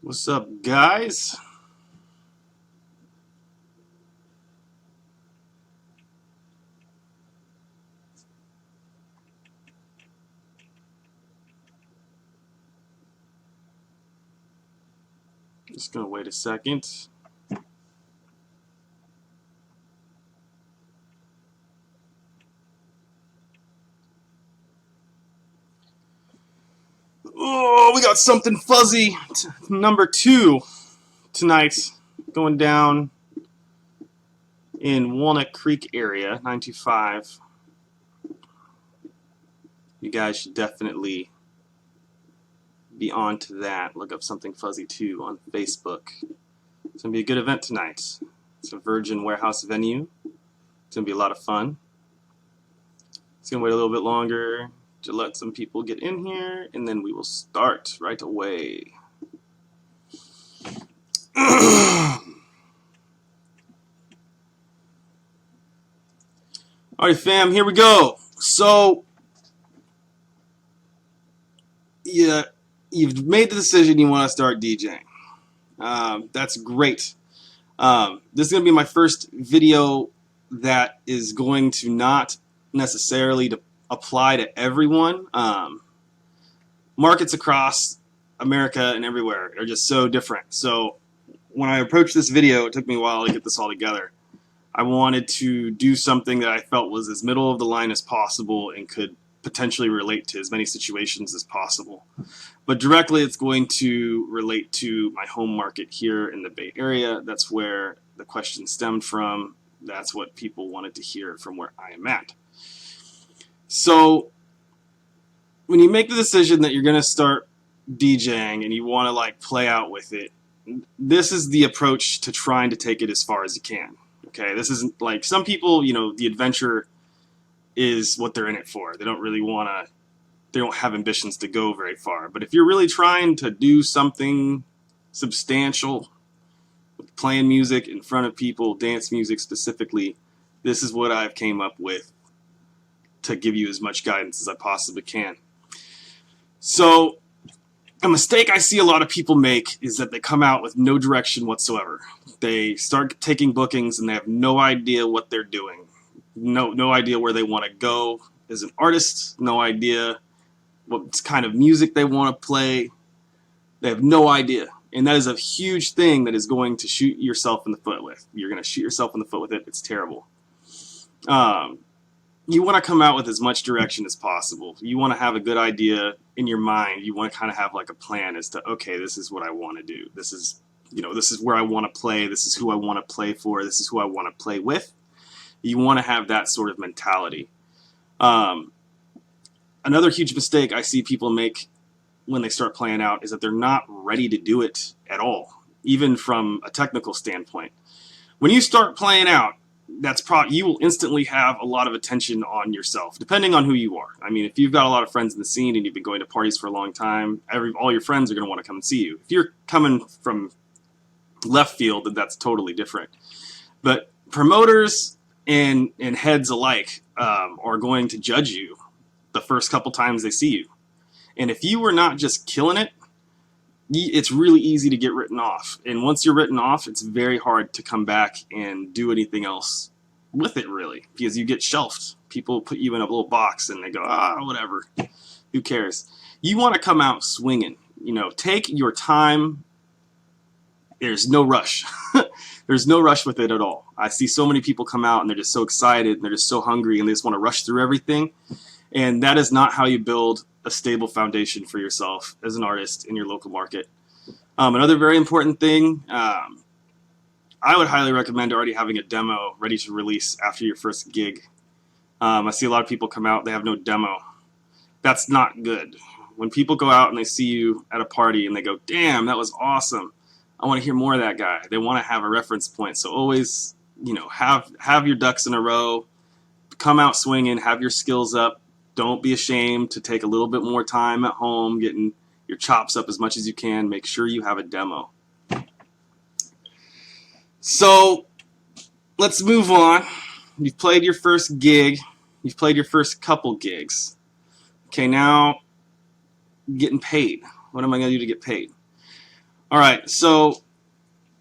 What's up, guys? Just gonna wait a second. Oh, we got something fuzzy. Number 2 tonight, going down in Walnut Creek area, 925. You guys should definitely be on to that. Look up Something Fuzzy 2 on Facebook. It's gonna be a good event tonight. It's a Virgin Warehouse venue. It's gonna be a lot of fun. It's gonna wait a little bit longer to let some people get in here, and then we will start right away. Alright, fam, here we go. So, yeah, you've made the decision you want to start DJing. That's great. This is going to be my first video that is going to not necessarily apply to everyone. Markets across America and everywhere are just so different. So when I approached this video, it took me a while to get this all together. I wanted to do something that I felt was as middle of the line as possible and could potentially relate to as many situations as possible. But directly, it's going to relate to my home market here in the Bay Area. That's where the question stemmed from. That's what people wanted to hear from where I am at. So when you make the decision that you're going to start DJing and you want to like play out with it, this is the approach to trying to take it as far as you can. Okay, this isn't like some people, you know, the adventure is what they're in it for. They don't really want to, they don't have ambitions to go very far. But if you're really trying to do something substantial, with playing music in front of people, dance music specifically, this is what I've came up with to give you as much guidance as I possibly can. So a mistake I see a lot of people make is that they come out with no direction whatsoever. They start taking bookings and they have no idea what they're doing. No idea where they want to go as an artist. No idea what kind of music they want to play. They have no idea. And that is a huge thing that is going to shoot yourself in the foot with. You're going to shoot yourself in the foot with it. It's terrible. You want to come out with as much direction as possible. You want to have a good idea in your mind. You want to kind of have like a plan as to, okay, this is what I want to do. This is, you know, this is where I want to play. This is who I want to play for. This is who I want to play with. You want to have that sort of mentality. Another huge mistake I see people make when they start playing out is that they're not ready to do it at all, even from a technical standpoint. When you start playing out, you will instantly have a lot of attention on yourself, depending on who you are. I mean, if you've got a lot of friends in the scene and you've been going to parties for a long time, all your friends are going to want to come and see you. If you're coming from left field, then that's totally different. But promoters and heads alike are going to judge you the first couple times they see you. And if you were not just killing it, it's really easy to get written off. And once you're written off, it's very hard to come back and do anything else with it, really, because you get shelved. People put you in a little box and they go, whatever, who cares? You want to come out swinging. You know, take your time. There's no rush. There's no rush with it at all. I see so many people come out and they're just so excited and they're just so hungry and they just want to rush through everything. And that is not how you build a stable foundation for yourself as an artist in your local market. Another very important thing, I would highly recommend already having a demo ready to release after your first gig. I see a lot of people come out, they have no demo. That's not good. When people go out and they see you at a party and they go, damn, that was awesome. I want to hear more of that guy. They want to have a reference point. So always, you know, have your ducks in a row, come out swinging, have your skills up. Don't be ashamed to take a little bit more time at home, getting your chops up as much as you can. Make sure you have a demo. So let's move on. You've played your first gig. You've played your first couple gigs. Okay, now getting paid. What am I going to do to get paid? All right, so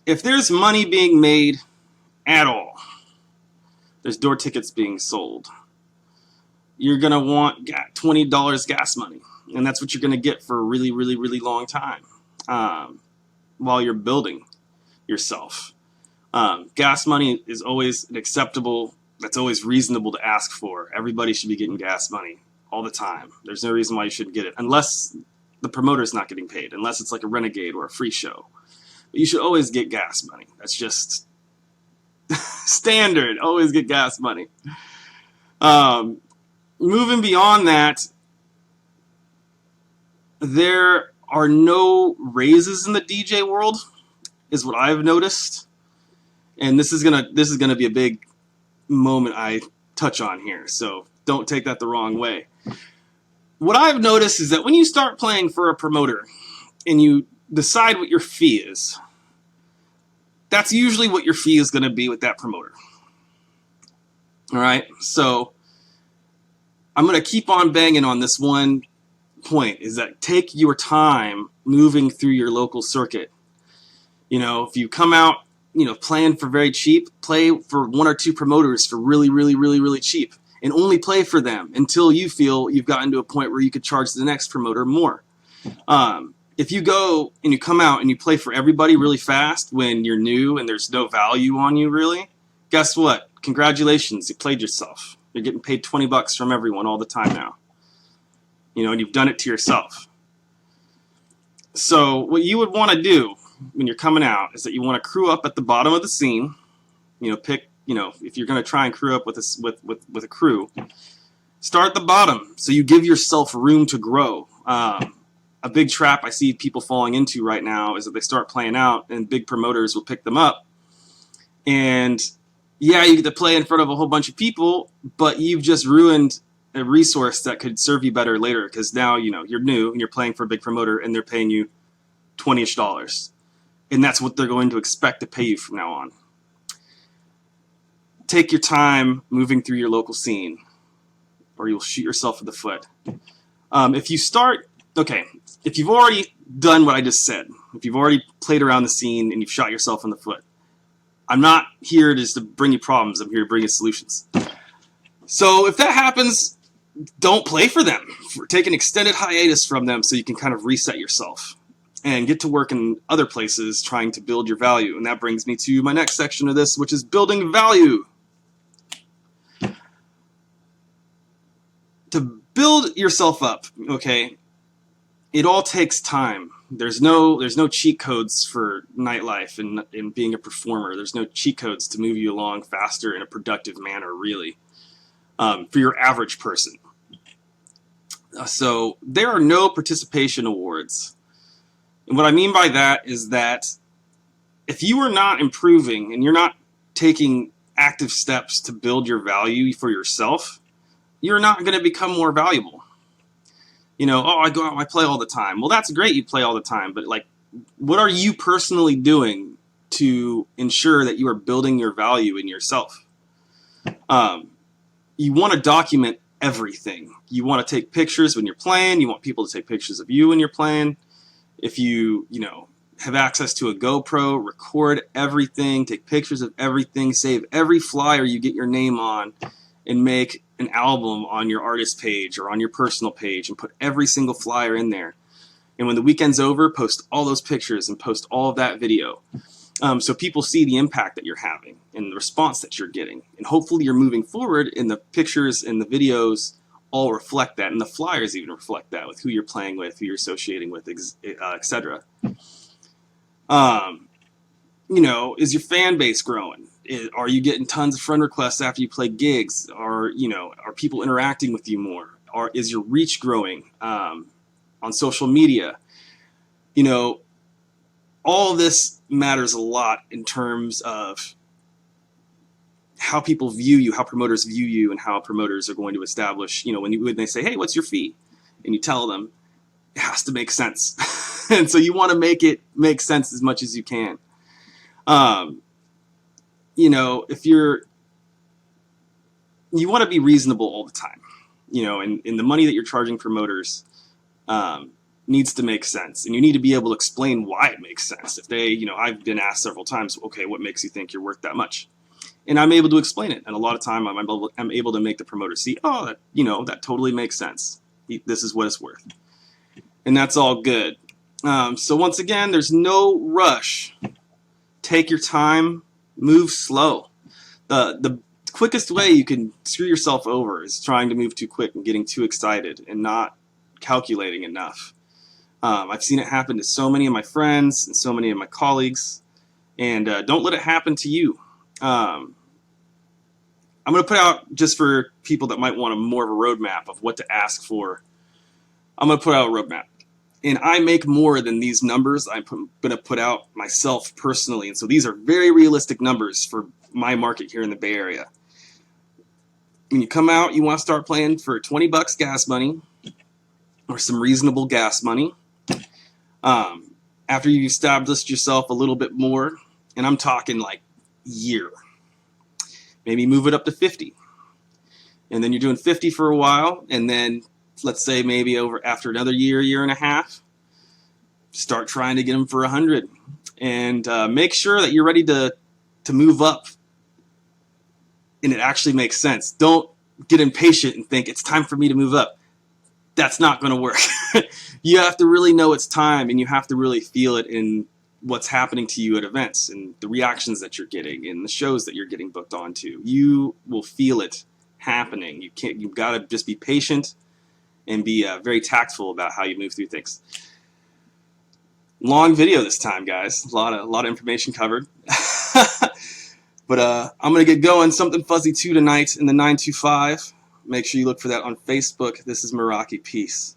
if there's money being made at all, there's door tickets being sold, you're going to want $20 gas money. And that's what you're going to get for a really, really, really long time while you're building yourself. Gas money is always an acceptable, that's always reasonable to ask for. Everybody should be getting gas money all the time. There's no reason why you shouldn't get it, unless the promoter's not getting paid, unless it's like a Renegade or a free show. But you should always get gas money. That's just standard. Always get gas money. Moving beyond that, there are no raises in the DJ world, is what I've noticed. And this is gonna be a big moment I touch on here, so don't take that the wrong way. What I've noticed is that when you start playing for a promoter and you decide what your fee is, that's usually what your fee is going to be with that promoter. All right, so I'm going to keep on banging on this one point, is that take your time moving through your local circuit. You know, if you come out, you know, playing for very cheap, play for one or two promoters for really, really, really, really cheap, and only play for them until you feel you've gotten to a point where you could charge the next promoter more. If you go and you come out and you play for everybody really fast when you're new and there's no value on you really, guess what? Congratulations, you played yourself. You're getting paid $20 from everyone all the time now. You know, and you've done it to yourself. So what you would want to do when you're coming out is that you want to crew up at the bottom of the scene. You know, pick, you know, if you're going to try and crew up with a crew, start at the bottom so you give yourself room to grow. A big trap I see people falling into right now is that they start playing out and big promoters will pick them up. And yeah, you get to play in front of a whole bunch of people, but you've just ruined a resource that could serve you better later, because now, you know, you're new and you're playing for a big promoter and they're paying you $20-ish. And that's what they're going to expect to pay you from now on. Take your time moving through your local scene, or you'll shoot yourself in the foot. If you've already done what I just said, if you've already played around the scene and you've shot yourself in the foot, I'm not here just to bring you problems. I'm here to bring you solutions. So if that happens, don't play for them. Take an extended hiatus from them so you can kind of reset yourself and get to work in other places trying to build your value. And that brings me to my next section of this, which is building value. To build yourself up, okay, it all takes time. There's no cheat codes for nightlife and being a performer. There's no cheat codes to move you along faster in a productive manner, really, for your average person. So there are no participation awards. And what I mean by that is that if you are not improving and you're not taking active steps to build your value for yourself, you're not going to become more valuable. You know, oh, I go out and I play all the time. Well, that's great, you play all the time, but like, what are you personally doing to ensure that you are building your value in yourself? You want to document everything. You want to take pictures when you're playing. You want people to take pictures of you when you're playing. If you have access to a GoPro, record everything, take pictures of everything, save every flyer you get your name on, and make an album on your artist page or on your personal page and put every single flyer in there. And when the weekend's over, post all those pictures and post all of that video. So people see the impact that you're having and the response that you're getting. And hopefully you're moving forward, and the pictures and the videos all reflect that, and the flyers even reflect that with who you're playing with, who you're associating with, etc. Is your fan base growing? Are you getting tons of friend requests after you play gigs? Are people interacting with you more? Or is your reach growing on social media? All of this matters a lot in terms of how people view you, how promoters view you, and how promoters are going to establish, when they say, hey, what's your fee? And you tell them, it has to make sense. And so you want to make it make sense as much as you can. If you want to be reasonable all the time, and the money that you're charging promoters, needs to make sense, and you need to be able to explain why it makes sense. If they, I've been asked several times, okay, what makes you think you're worth that much? And I'm able to explain it. And a lot of time I'm able to make the promoter see, oh, that totally makes sense. This is what it's worth. And that's all good. So once again, there's no rush. Take your time, move slow. The quickest way you can screw yourself over is trying to move too quick and getting too excited and not calculating enough. I've seen it happen to so many of my friends and so many of my colleagues, and don't let it happen to you. I'm going to put out, just for people that might want more of a roadmap of what to ask for, I'm going to put out a roadmap. And I make more than these numbers I'm going to put out myself personally. And so these are very realistic numbers for my market here in the Bay Area. When you come out, you want to start playing for $20 gas money or some reasonable gas money. After you've established yourself a little bit more, and I'm talking like year, maybe move it up to 50. And then you're doing 50 for a while, and then let's say maybe after another year and a half, start trying to get them for 100. And make sure that you're ready to move up and it actually makes sense. Don't get impatient and think it's time for me to move up. That's not going to work. You have to really know it's time, and you have to really feel it in what's happening to you at events and the reactions that you're getting and the shows that you're getting booked onto. You will feel it happening. You've got to just be patient and be very tactful about how you move through things. Long video this time, guys. A lot of information covered. But I'm going to get going. Something Fuzzy 2 tonight in the 925. Make sure you look for that on Facebook. This is Meraki. Peace.